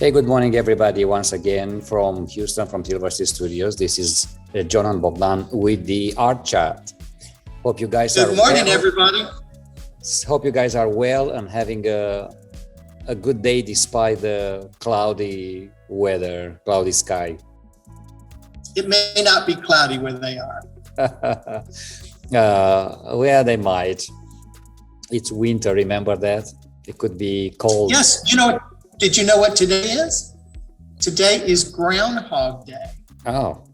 Hey, good morning, everybody. Once again from Houston, from Tilversity Studios. This is John and Bogdan with the Art Chat. Hope you guys are well. Good morning, everybody. Hope you guys are well and having a good day despite the cloudy weather, cloudy sky. It may not be cloudy where they are. Well, they might. It's winter, remember that? It could be cold. Yes, did you know what today is? Today is Groundhog Day. Oh,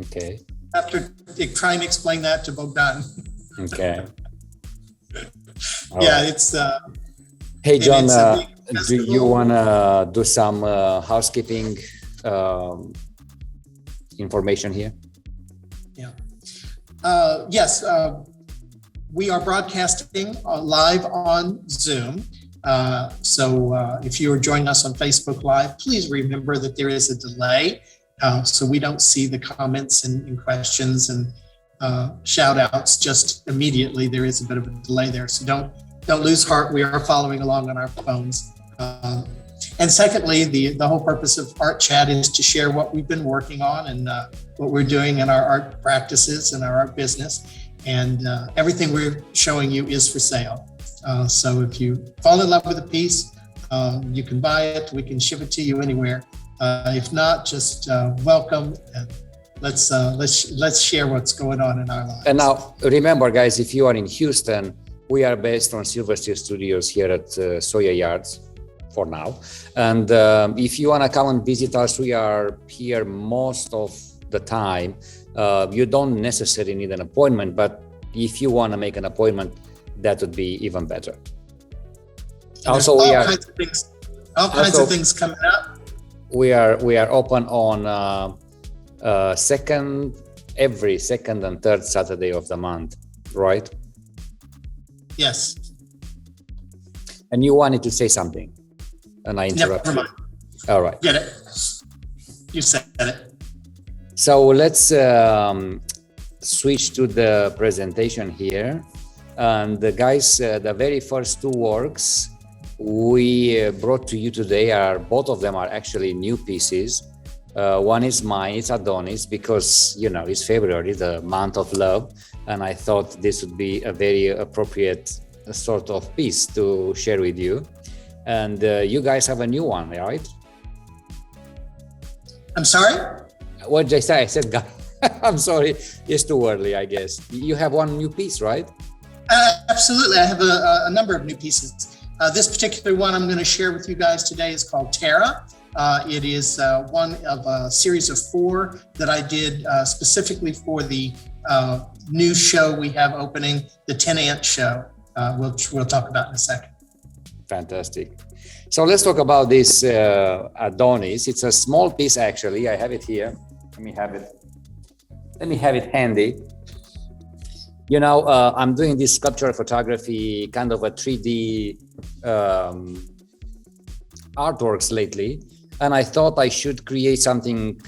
okay. I have to try and explain that to Bogdan. Okay. Yeah, right. It's... Hey, John, do you want to do some housekeeping information here? Yeah. Yes, we are broadcasting live on Zoom. So if you are joining us on Facebook Live, please remember that there is a delay. So we don't see the comments and questions and shout outs just immediately. There is a bit of a delay there. So don't lose heart. We are following along on our phones. And secondly, the whole purpose of Art Chat is to share what we've been working on and what we're doing in our art practices and our art business. And everything we're showing you is for sale. So if you fall in love with a piece, you can buy it. We can ship it to you anywhere. If not, just welcome and let's share what's going on in our lives. And now, remember, guys, if you are in Houston, we are based on Tilversity Studios here at Soya Yards for now. And if you want to come and visit us, we are here most of the time. You don't necessarily need an appointment, but if you want to make an appointment, that would be even better. Also, all kinds of things coming up. We are open on every second and third Saturday of the month, right? Yes. And you wanted to say something, and I interrupted. Never mind. All right. Get it. You said it. So let's switch to the presentation here. And the guys, the very first two works we brought to you today both of them are actually new pieces. One is mine, it's Adonis, because it's February, the month of love, and I thought this would be a very appropriate sort of piece to share with you. And you guys have a new one, right? I'm sorry? What did I say? I said, I'm sorry, it's too early, I guess. You have one new piece, right? Absolutely. I have a number of new pieces. This particular one I'm going to share with you guys today is called Terra. It is one of a series of 4 that I did specifically for the new show we have opening, the Tenants show. We'll talk about in a second. Fantastic. So let's talk about this Adonis. It's a small piece, actually. I have it here. Let me have it handy. I'm doing this sculptural photography, kind of a 3D artworks lately. And I thought I should create something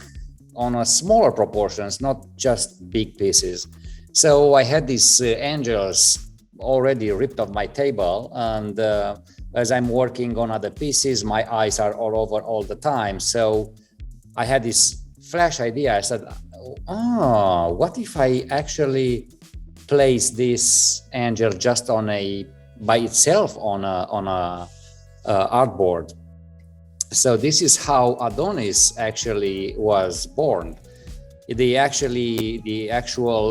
on a smaller proportions, not just big pieces. So I had these angels already ripped off my table. And as I'm working on other pieces, my eyes are all over all the time. So I had this flash idea. I said, what if I actually place this angel just by itself on a artboard. So this is how Adonis actually was born. The actual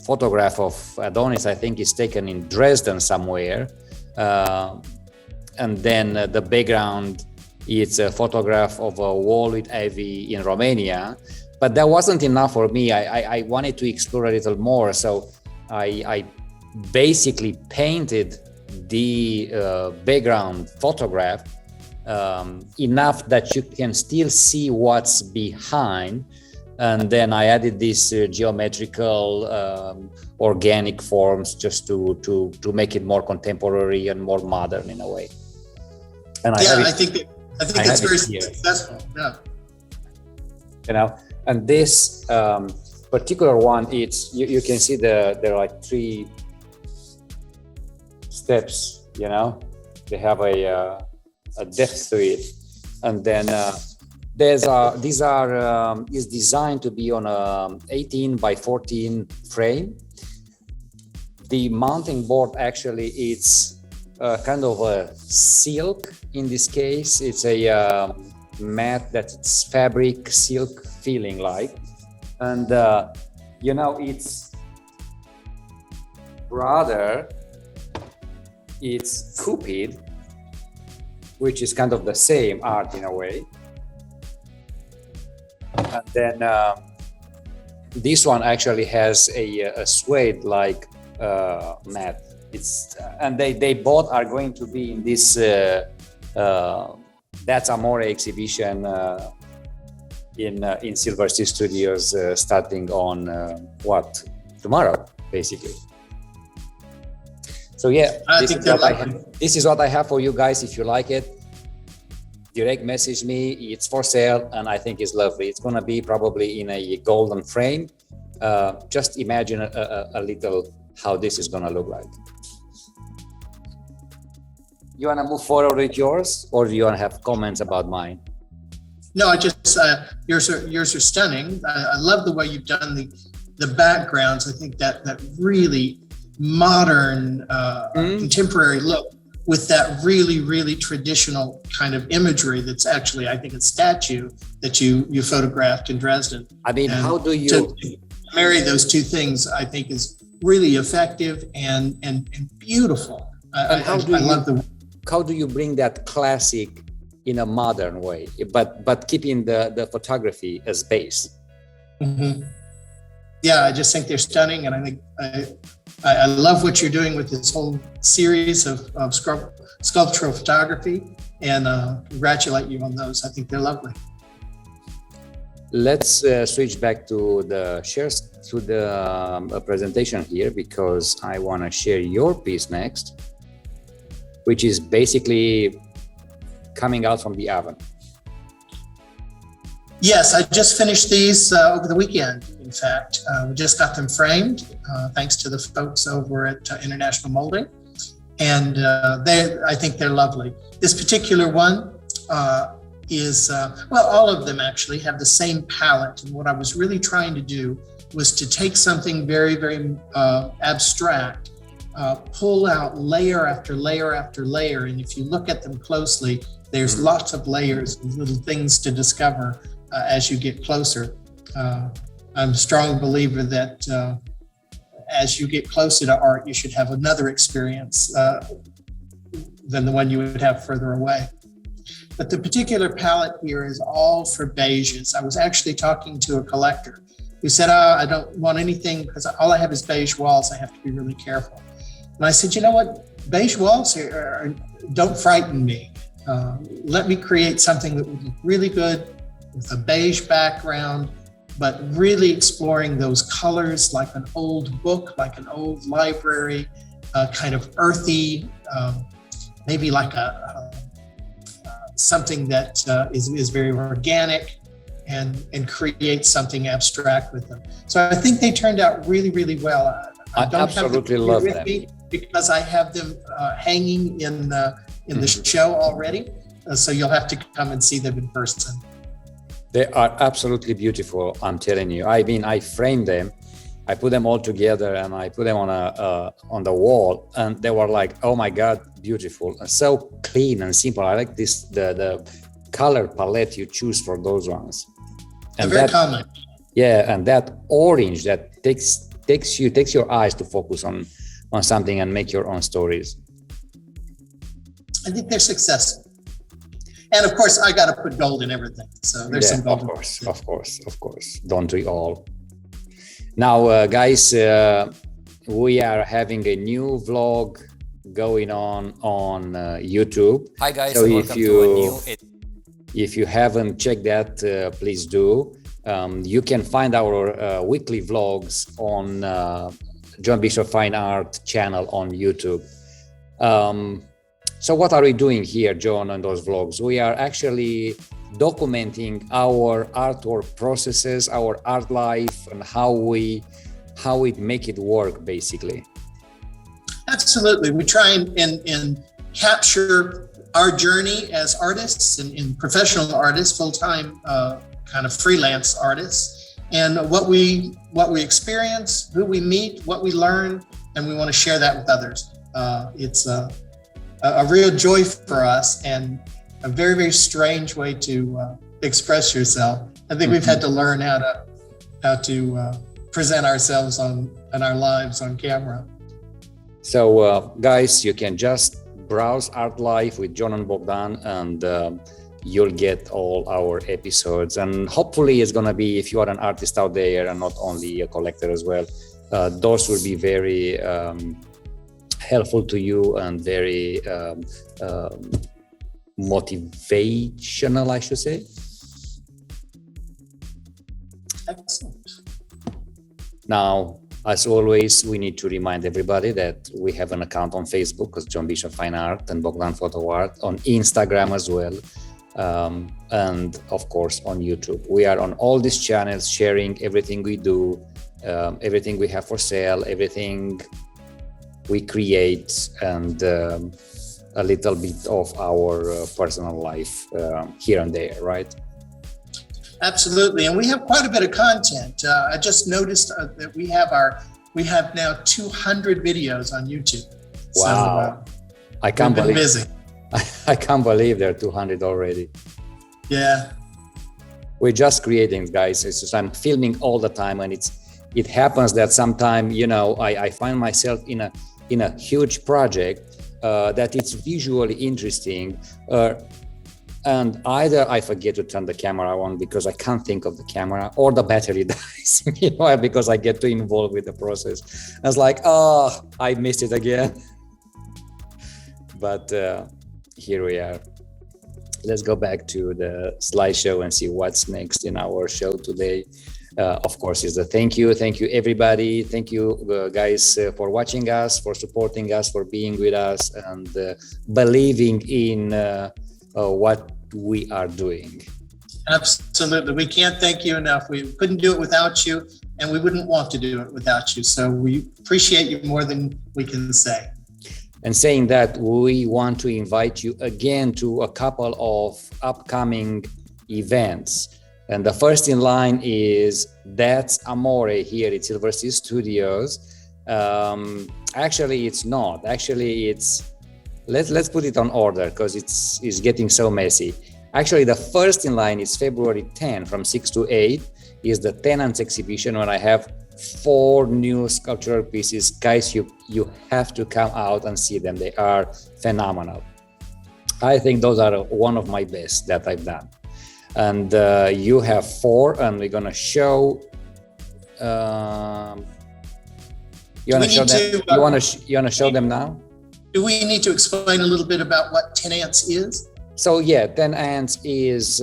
photograph of Adonis, I think, is taken in Dresden somewhere, and then the background is a photograph of a wall with ivy in Romania. But that wasn't enough for me. I wanted to explore a little more. So I basically painted the background photograph enough that you can still see what's behind. And then I added these geometrical, organic forms just to make it more contemporary and more modern in a way. And I think it's very successful. Yeah. And this particular one, you can see there are like 3 steps. They have a depth to it. And then is designed to be on a 18 by 14 frame. The mounting board actually it's kind of a silk in this case. It's a mat that's fabric silk feeling like, and its brother, it's Cupid, which is kind of the same art in a way. And then this one actually has a suede like mat. It's and they both are going to be in this That's Amore exhibition in Silver Sea Studios starting on tomorrow basically. So yeah, this is what I have for you guys. If you like it, direct message me. It's for sale and I think it's lovely. It's gonna be probably in a golden frame. Just imagine a little how this is gonna look like. You wanna move forward with yours, or do you wanna have comments about mine? No, I just yours are stunning. I love the way you've done the backgrounds. I think that really modern contemporary look with that really traditional kind of imagery that's actually, I think, a statue that you photographed in Dresden. I mean, and how do you to marry those two things? I think is really effective and beautiful. I love how do you bring that classic in a modern way, but keeping the photography as base? Mm-hmm. Yeah, I just think they're stunning, and I think I love what you're doing with this whole series of sculptural photography, and congratulate you on those. I think they're lovely. Let's switch back to the presentation here, because I want to share your piece next, which is basically coming out from the oven. Yes, I just finished these over the weekend. In fact, we just got them framed, thanks to the folks over at International Molding, and I think they're lovely. This particular one is all of them actually have the same palette. And what I was really trying to do was to take something very abstract, pull out layer after layer after layer, and if you look at them closely, there's lots of layers and little things to discover as you get closer. I'm a strong believer that as you get closer to art, you should have another experience than the one you would have further away. But the particular palette here is all for beiges. I was actually talking to a collector who said, I don't want anything because all I have is beige walls. I have to be really careful. And I said, you know what? Beige walls here don't frighten me. Let me create something that would look really good with a beige background, but really exploring those colors like an old book, like an old library, kind of earthy, maybe like something that is very organic, and create something abstract with them. So I think they turned out really well. I absolutely love them because I have them hanging in the show already. So you'll have to come and see them in person. They are absolutely beautiful, I'm telling you. I mean, I framed them, I put them all together, and I put them on the wall, and they were like, oh my God, beautiful, and so clean and simple. I like the color palette you choose for those ones. And very common. Yeah, and that orange that takes your eyes to focus on something and make your own stories. I think they're successful. And of course, I got to put gold in everything. So there's some gold. Of course. Don't we all? Now, guys, we are having a new vlog going on YouTube. Hi, guys. So Welcome if you haven't checked that, please do. You can find our weekly vlogs on John Bishop Fine Art channel on YouTube. So what are we doing here, John, on those vlogs? We are actually documenting our artwork processes, our art life, and how we make it work, basically. Absolutely. We try and capture our journey as artists and professional artists, full-time kind of freelance artists, and what we experience, who we meet, what we learn, and we want to share that with others. It's a real joy for us and a very, very strange way to express yourself. I think we've had to learn how to present ourselves and our lives on camera. So guys, you can just browse Art Life with John and Bogdan, and you'll get all our episodes. And hopefully it's going to be, if you are an artist out there and not only a collector as well, those will be very helpful to you and very motivational, I should say. Excellent. Now, as always, we need to remind everybody that we have an account on Facebook as John Bishop Fine Art and Bogdan Photo Art, on Instagram as well, and of course on YouTube. We are on all these channels, sharing everything we do, everything we have for sale, everything we create, and a little bit of our personal life here and there, right? Absolutely, and we have quite a bit of content. I just noticed that we have now 200 videos on YouTube. Wow! So, I can't believe. Busy. I can't believe there are 200 already. Yeah. We're just creating, guys. It's just, I'm filming all the time, and it happens that sometime, I find myself in a huge project that it's visually interesting. And either I forget to turn the camera on because I can't think of the camera, or the battery dies, because I get too involved with the process. I was like, oh, I missed it again. But here we are. Let's go back to the slideshow and see what's next in our show today. Of course, is the thank you everybody. Thank you guys for watching us, for supporting us, for being with us, and believing in what we are doing. Absolutely. We can't thank you enough. We couldn't do it without you, and we wouldn't want to do it without you. So we appreciate you more than we can say. And saying that, we want to invite you again to a couple of upcoming events. And the first in line is That's Amore here at Silver Sea Studios. Actually, it's not. Actually, it's let's put it on order because it's getting so messy. Actually, the first in line is February 10 from 6 to 8 is the Tenants Exhibition, where I have 4 new sculptural pieces. Guys, you have to come out and see them. They are phenomenal. I think those are one of my best that I've done. And you have 4, and we're gonna show. You wanna show them now? Do we need to explain a little bit about what Tenants is? So yeah, Tenants is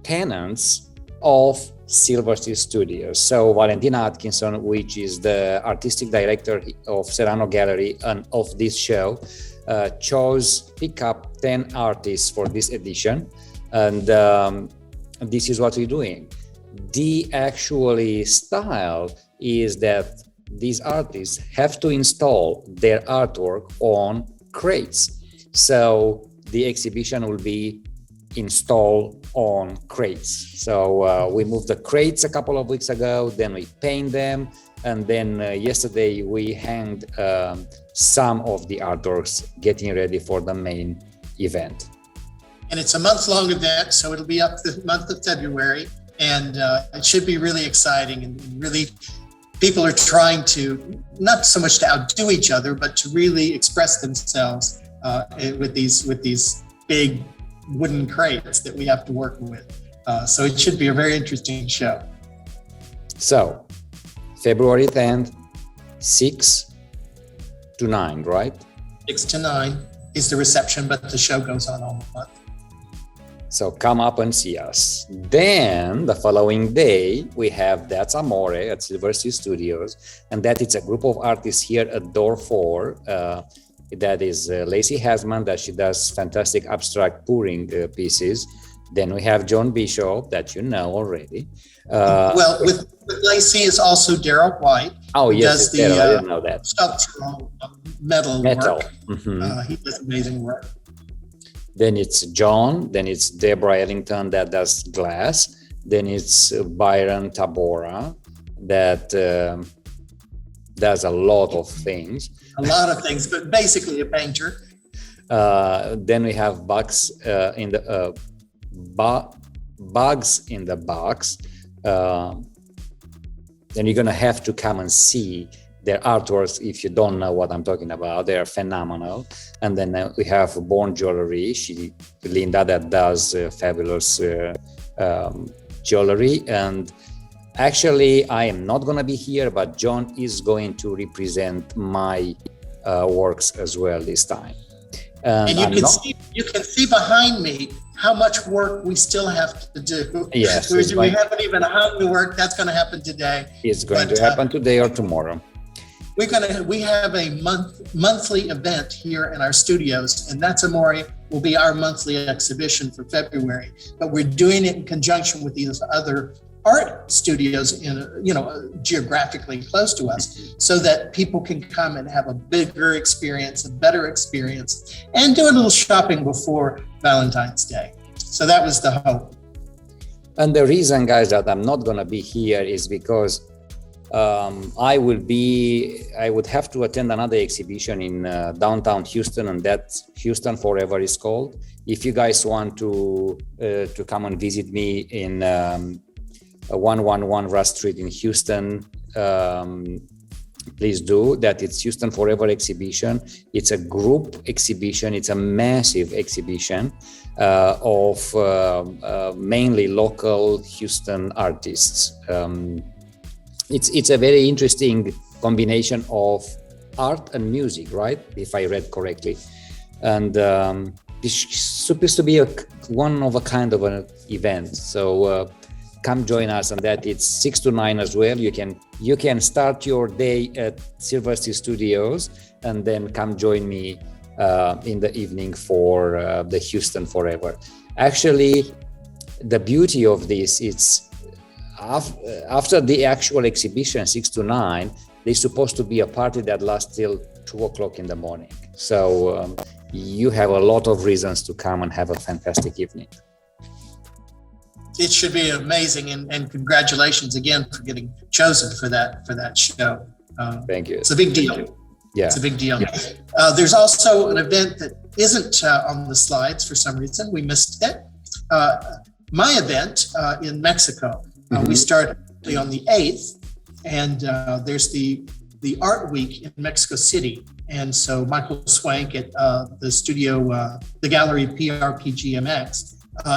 tenants of Silver Sea Studios. So Valentina Atkinson, which is the artistic director of Serrano Gallery and of this show, chose pick up 10 artists for this edition, and this is what we're doing. The actually style is that these artists have to install their artwork on crates. So the exhibition will be installed on crates. So we moved the crates a couple of weeks ago, then we paint them, and then yesterday we hanged some of the artworks, getting ready for the main event. And it's a month-long event, so it'll be up the month of February, and it should be really exciting, and really people are trying to, not so much to outdo each other, but to really express themselves with these big wooden crates that we have to work with. So it should be a very interesting show. So February 10th, 6 to 9, right? 6 to 9 is the reception, but the show goes on all month. So come up and see us. Then the following day, we have That's Amore at Silver Sea Studios. And that is a group of artists here at Door 4. That is Lacey Hasman, that she does fantastic abstract pouring pieces. Then we have John Bishop, that you know already. Well, with Lacey is also Daryl White. Oh, who yes, does the Daryl, I didn't know that. sculptural metal work. He does amazing work. Then it's John. Then it's Deborah Ellington that does glass. Then it's Byron Tabora that does a lot of things. A lot of things, but basically a painter. Then we have Bugs in the Bugs in the Box. Then you're gonna have to come and see their artworks if you don't know what I'm talking about. They are phenomenal. And then we have Born Jewelry. Linda, that does fabulous jewelry. And actually, I am not gonna be here, but John is going to represent my works as well this time. And you can see behind me how much work we still have to do. Yes, we haven't even hung the work. That's going to happen today. It's going to happen today or tomorrow. We have a monthly event here in our studios, and That's Amore will be our monthly exhibition for February. But we're doing it in conjunction with these other art studios geographically close to us, so that people can come and have a bigger experience, a better experience, and do a little shopping before Valentine's Day. So that was the hope. And the reason, guys, that I'm not going to be here is because I would have to attend another exhibition in downtown Houston, and that's Houston Forever is called. If you guys want to come and visit me in 111 Rush Street in Houston, please do that. It's Houston Forever exhibition. It's a group exhibition. It's a massive exhibition of mainly local Houston artists. It's a very interesting combination of art and music, right? If I read correctly. And this is supposed to be one of a kind of an event. So come join us on that. It's 6 to 9 as well. You can start your day at Silver Sea Studios and then come join me in the evening for the Houston Forever. Actually, the beauty of this, it's after the actual exhibition, 6 to 9, there's supposed to be a party that lasts till 2 o'clock in the morning. So you have a lot of reasons to come and have a fantastic evening. It should be amazing, and congratulations again for getting chosen for that show. Thank you. It's a big deal. Yeah, it's a big deal. Yeah. There's also an event that isn't on the slides for some reason. We missed it. My event in Mexico. We start on the 8th, and there's the Art Week in Mexico City. And so Michael Swank at the studio, the gallery PRPGMX,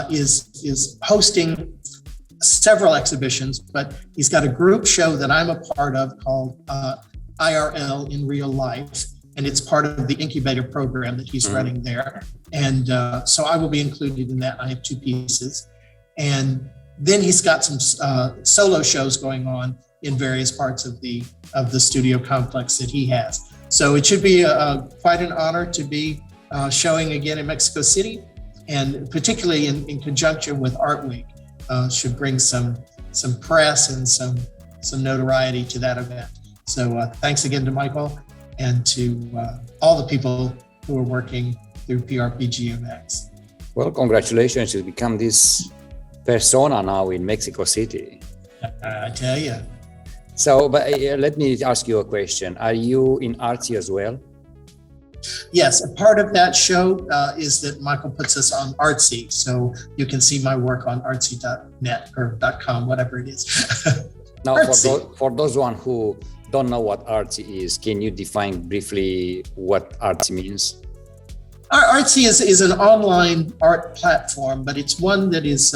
is hosting several exhibitions, but he's got a group show that I'm a part of called IRL in Real Life, and it's part of the incubator program that he's running there. And so I will be included in that. I have 2 pieces, and then he's got some solo shows going on in various parts of the studio complex that he has. So it should be quite an honor to be showing again in Mexico City, and particularly in conjunction with Art Week, should bring some press and some notoriety to that event. So thanks again to Michael and to all the people who are working through PRPGMX. Well, congratulations. You become this persona now in Mexico City. I tell you. So, but let me ask you a question. Are you in Artsy as well? Yes, a part of that show is that Michael puts us on Artsy, so you can see my work on artsy.net or .com, whatever it is. Now, for those one who don't know what Artsy is, can you define briefly what Artsy means? Artsy is an online art platform, but it's one that is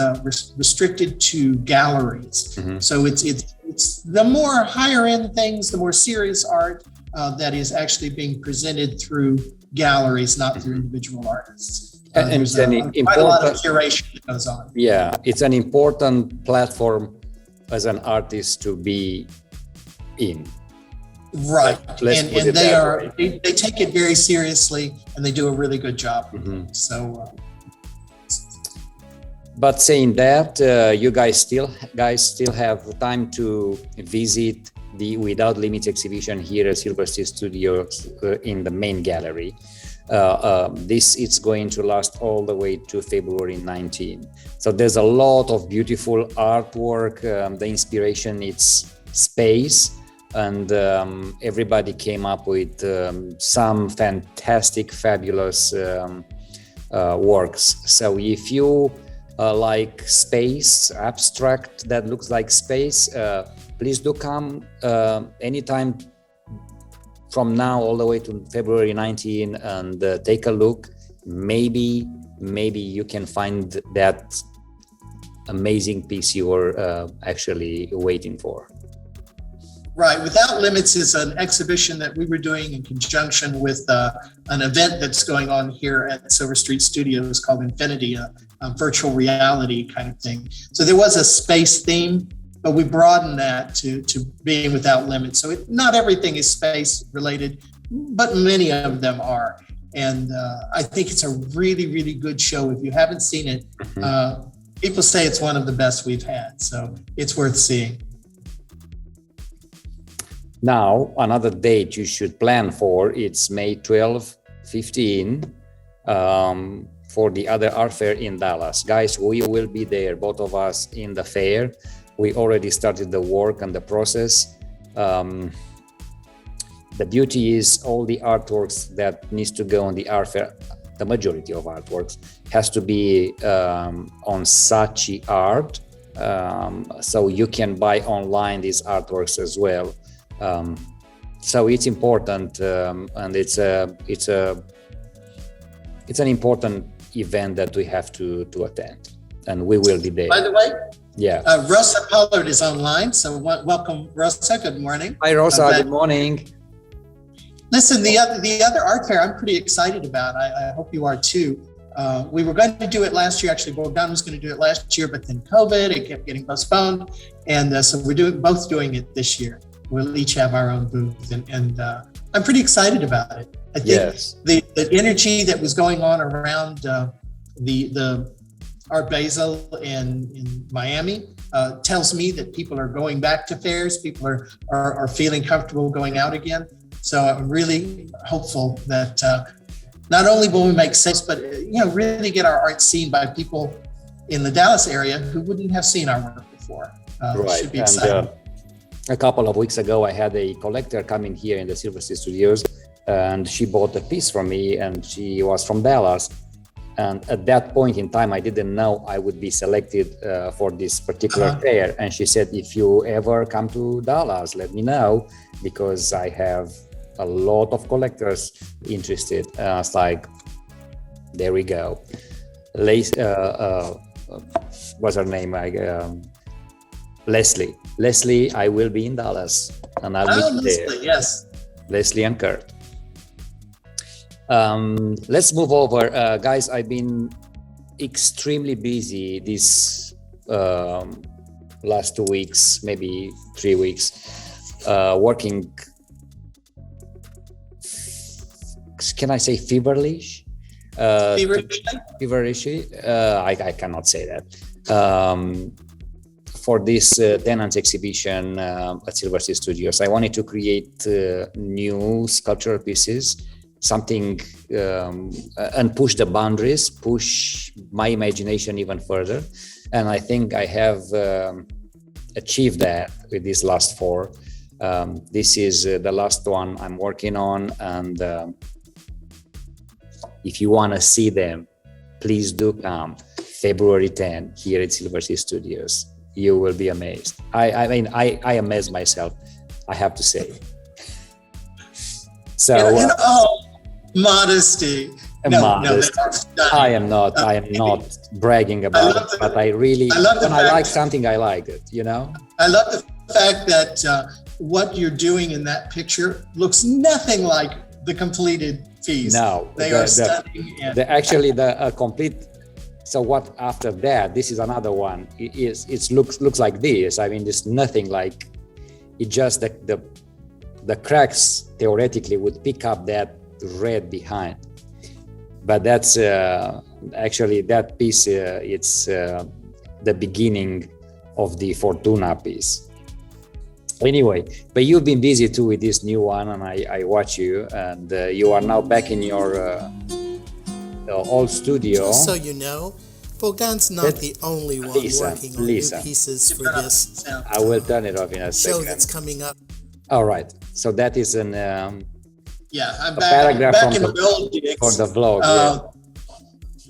restricted to galleries. So it's the more higher end things, the more serious art that is actually being presented through galleries, not through individual artists. And there's quite a lot of curation that goes on. Yeah, it's an important platform as an artist to be in. Right, and they take it very seriously, and they do a really good job. So But saying that, you guys still have time to visit the Without Limits exhibition here at Silver Sea Studios in the main gallery. This is going to last all the way to February 19. So there's a lot of beautiful artwork. The inspiration is space, and everybody came up with some fantastic, fabulous works. So if you like space, abstract that looks like space, please do come anytime from now all the way to February 19 and take a look. Maybe you can find that amazing piece you were actually waiting for. Right. Without Limits is an exhibition that we were doing in conjunction with an event that's going on here at Silver Street Studios called Infinity, a virtual reality kind of thing. So there was a space theme, but we broadened that to being without limits. So not everything is space related, but many of them are. And I think it's a really, really good show. If you haven't seen it, people say it's one of the best we've had. So it's worth seeing. Now, another date you should plan for, it's May 12, 15, for the other art fair in Dallas. Guys, we will be there, both of us in the fair. We already started the work and the process. The beauty is all the artworks that needs to go on the art fair, the majority of artworks has to be on Saatchi Art. So you can buy online these artworks as well. So it's important, and it's an important event that we have to attend, and we will be there. By the way, yeah, Rosa Pollard is online, so welcome, Rosa. Good morning. Hi, Rosa. Good morning. Listen, the other art fair I'm pretty excited about. I hope you are too. We were going to do it last year. Actually, Bogdan was going to do it last year, but then COVID, it kept getting postponed, and so we're both doing it this year. We'll each have our own booth, and I'm pretty excited about it. I think the energy that was going on around the Art Basel in Miami tells me that people are going back to fairs. People are feeling comfortable going out again. So I'm really hopeful that not only will we make sales, but really get our art seen by people in the Dallas area who wouldn't have seen our work before. Right. Should be exciting. A couple of weeks ago, I had a collector coming here in the Silver Sea Studios, and she bought a piece from me, and she was from Dallas. And at that point in time, I didn't know I would be selected for this particular fair. And she said, if you ever come to Dallas, let me know, because I have a lot of collectors interested. And I was like, there we go. What's her name? Leslie, I will be in Dallas, and I'll meet you there. Leslie, yes. Leslie and Kurt. Let's move over. Guys, I've been extremely busy this last 2 weeks, maybe 3 weeks, working, can I say feverish? Feverishly? I cannot say that. For this Tenants Exhibition at Silver Sea Studios, I wanted to create new sculptural pieces, something, and push the boundaries, push my imagination even further. And I think I have achieved that with these last 4. This is the last one I'm working on. And if you want to see them, please do come February 10 here at Silver Sea Studios. You will be amazed. I mean, I amaze myself, I have to say. So modesty. Modest. I am not bragging about it, but I really, when I like something, I like it, I love the fact that what you're doing in that picture looks nothing like the completed piece. No, they are stunning. Actually, the complete. So what after that? This is another one. It looks like this. I mean, there's nothing like it. Just the cracks theoretically would pick up that red behind, but that's actually that piece, it's the beginning of the Fortuna piece. Anyway, but you've been busy too with this new one, and I watch you, and you are now back in your old studio. Just so you know, Bogdan's not the only one working on new pieces for this. I will turn it off in a show second. that's coming up. All right, so that is an I'm a back, paragraph back from in the, the old gigs. for the vlog.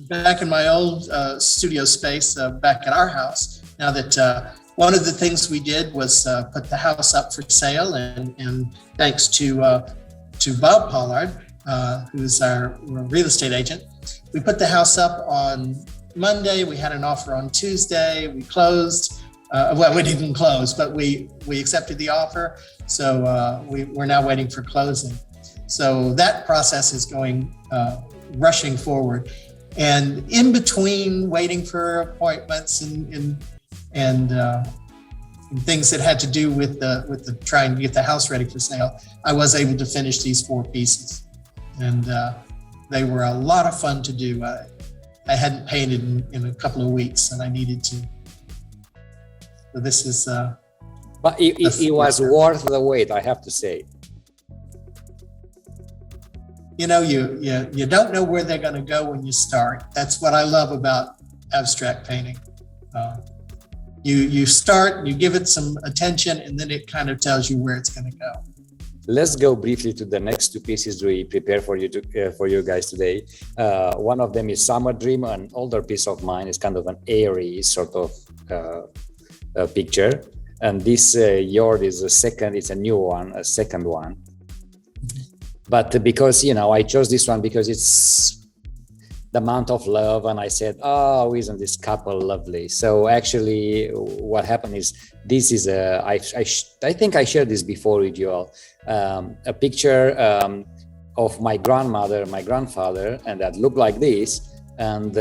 Back in my old studio space, back at our house. Now that one of the things we did was put the house up for sale, and thanks to Bob Pollard, who's our real estate agent, we put the house up on Monday. We had an offer on Tuesday. We closed. Well, we didn't close, but we accepted the offer. So we're now waiting for closing. So that process is going rushing forward. And in between waiting for appointments and things that had to do with the trying to get the house ready for sale, I was able to finish these 4 pieces, and they were a lot of fun to do. I hadn't painted in a couple of weeks, and I needed to. So this is. But it was worth the wait, I have to say. You know, you don't know where they're going to go when you start. That's what I love about abstract painting. You start, you give it some attention, and then it kind of tells you where it's going to go. Let's go briefly to the next 2 pieces we prepared for you for you guys today. One of them is Summer Dream, an older piece of mine. It's kind of an airy sort of picture, and this yours is a second. It's a new one, a second one. But because, you know, I chose this one because it's the amount of love, and I said, oh, isn't this couple lovely? So actually what happened is, this is I think I shared this before with you all, a picture of my grandmother, my grandfather, and that looked like this. And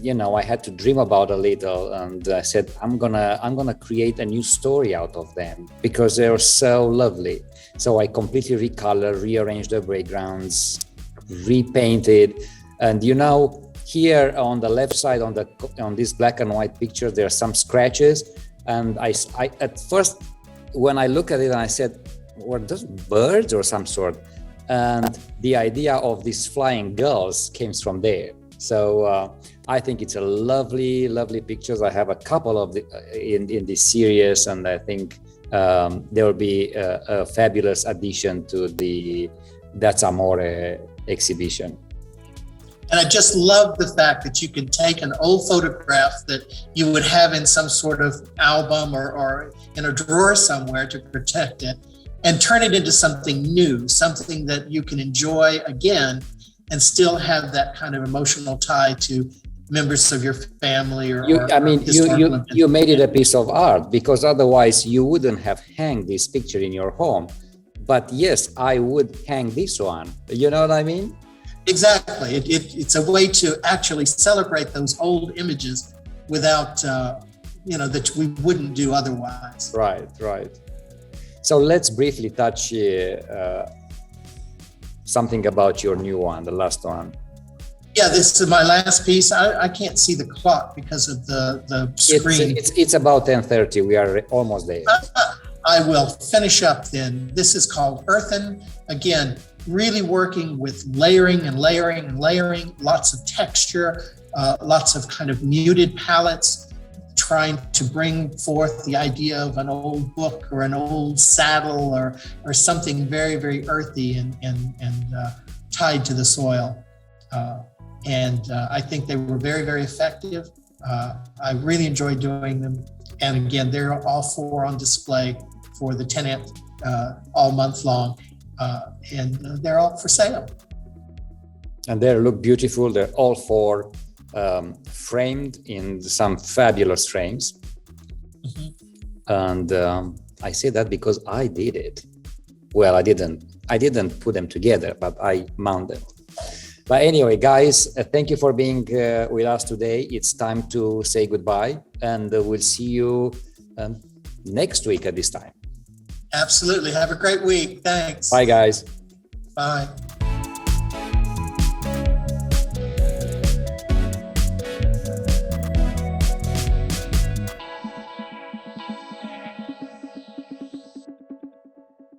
you know, I had to dream about a little, and I said, I'm gonna create a new story out of them because they're so lovely. So I completely recolored, rearranged the backgrounds, repainted, and you know, here on the left side on this black and white picture, there are some scratches, and I at first when I look at it, and I said, were those birds or some sort? And the idea of these flying gulls came from there. So I think it's a lovely, lovely pictures. I have a couple of in this series, and I think there will be a fabulous addition to the That's Amore exhibition. And I just love the fact that you can take an old photograph that you would have in some sort of album or in a drawer somewhere to protect it, and turn it into something new, something that you can enjoy again, and still have that kind of emotional tie to members of your family you made it a piece of art, because otherwise you wouldn't have hanged this picture in your home. But yes, I would hang this one. You know what I mean? Exactly. It's a way to actually celebrate those old images without, that we wouldn't do otherwise. Right. So let's briefly touch something about your new one, the last one. Yeah, this is my last piece. I can't see the clock because of the screen. It's about 10:30. We are almost there. I will finish up then. This is called Earthen. Again, really working with layering and layering and layering, lots of texture, lots of kind of muted palettes, trying to bring forth the idea of an old book or an old saddle or something very, very earthy and tied to the soil. I think they were very, very effective. I really enjoyed doing them. And again, they're all 4 on display for the tenant all month long. And they're all for sale. And they look beautiful. They're all 4 framed in some fabulous frames. Mm-hmm. And I say that because I did it. Well, I didn't put them together, but I mounted them. But anyway, guys, thank you for being with us today. It's time to say goodbye, and we'll see you next week at this time. Absolutely. Have a great week. Thanks. Bye, guys. Bye.